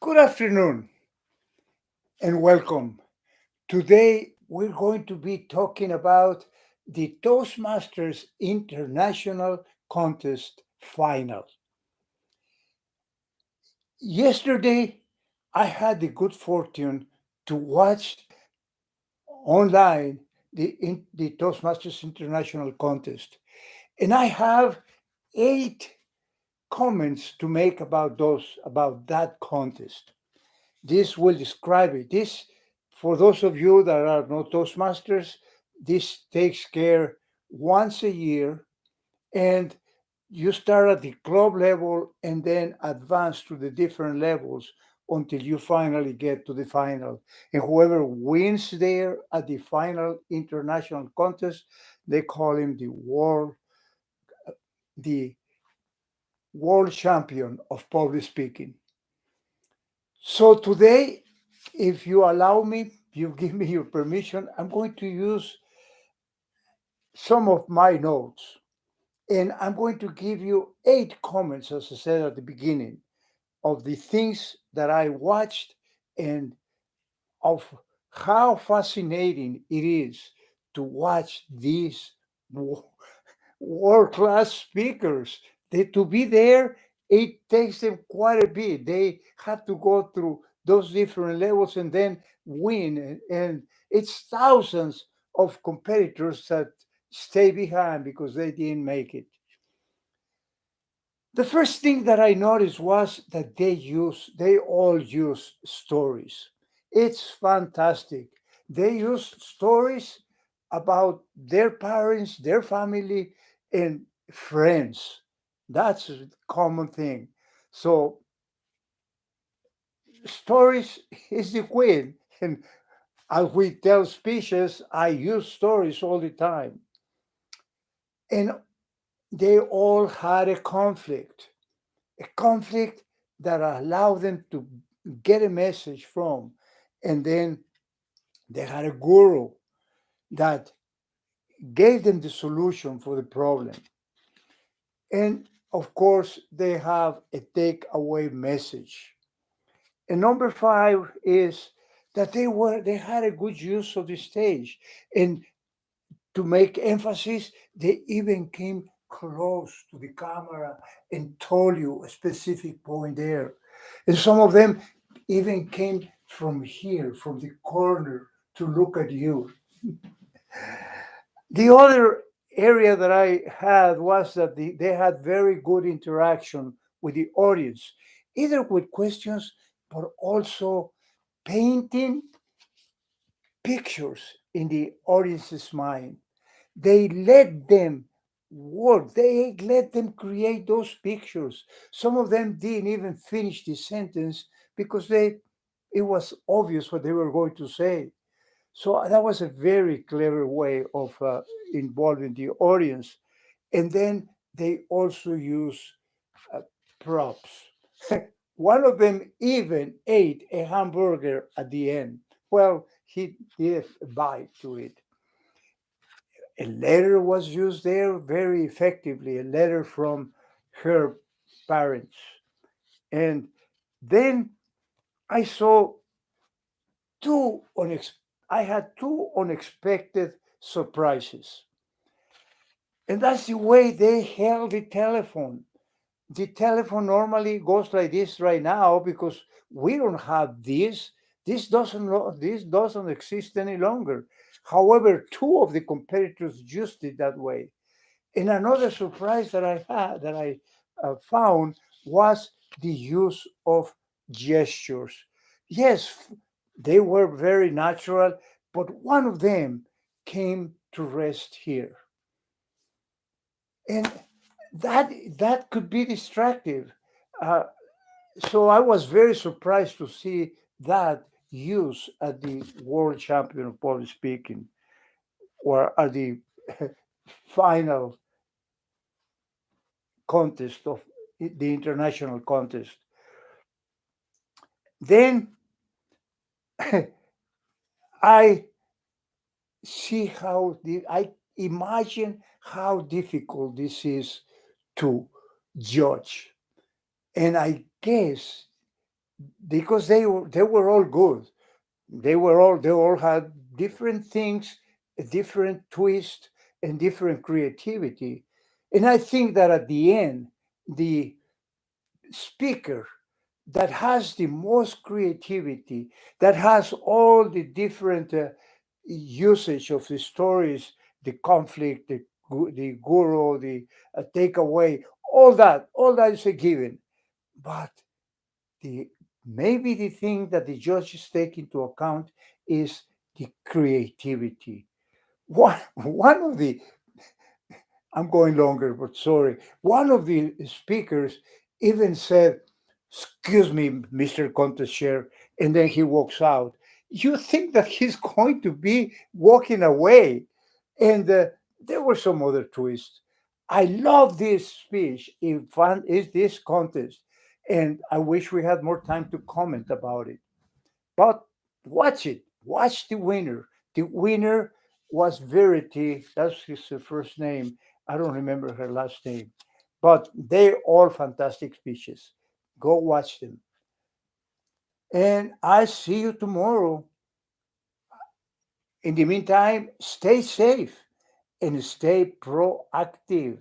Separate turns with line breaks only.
Good afternoon and welcome. Today we're going to be talking about the Toastmasters International Contest Final. Yesterday I had the good fortune to watch online the Toastmasters International Contest, and I have 8 comments to make about that contest. This will describe it. This, for those of you that are not Toastmasters, this takes care once a year, and you start at the club level and then advance to the different levels until you finally get to the final. And whoever wins there at the final international contest, they call him the world champion of public speaking. So today, if you allow me, you give me your permission, I'm going to use some of my notes. And I'm going to give you 8 comments, as I said at the beginning, of the things that I watched and of how fascinating it is to watch these world class speakers. To be there, it takes them quite a bit. They have to go through those different levels and then win. And it's thousands of competitors that stay behind because they didn't make it. The first thing that I noticed was that they all use stories. It's fantastic. They use stories about their parents, their family, and friends. That's a common thing. So stories is the queen. And as we tell speeches, I use stories all the time. And they all had a conflict that allowed them to get a message from. And then they had a guru that gave them the solution for the problem. And of course, they have a takeaway message. And number 5 is that they had a good use of the stage. And to make emphasis, they even came close to the camera and told you a specific point there. And some of them even came from here, from the corner, to look at you. The other area that I had was that they had very good interaction with the audience, either with questions, but also painting pictures in the audience's mind. They let them work, they let them create those pictures. Some of them didn't even finish the sentence because it was obvious what they were going to say. So that was a very clever way of involving the audience. And then they also use uh, props. One of them even ate a hamburger at the end. Well, he did a bite to it. A letter was used there very effectively, a letter from her parents. And then I saw two unex- I had two unexpected surprises. And that's the way they held the telephone. The telephone normally goes like this right now because we don't have this. This doesn't exist any longer. However, two of the competitors used it that way. And another surprise that I found was the use of gestures. Yes, they were very natural, but one of them came to rest here, and that could be distractive. Uh, so I was very surprised to see that use at the world champion of public speaking or at the final contest of the international contest. Then I I imagine how difficult this is to judge. And I guess because they were all good. They all had different things, a different twist, and different creativity. And I think that at the end, the speaker that has the most creativity, that has all the different usage of the stories, the conflict, the guru, the takeaway, all that is a given. But the maybe the thing that the judges take into account is the creativity. One of the I'm going longer, but sorry. One of the speakers even said, "Excuse me, Mr. Contest Chair," and then he walks out. You think that he's going to be walking away. And there were some other twists. I love this speech. In fun is this contest, and I wish we had more time to comment about it. But watch it. Watch the winner. The winner was Verity. That's his first name. I don't remember her last name. But they're all fantastic speeches. Go watch them. And I see you tomorrow. In the meantime, stay safe and stay proactive.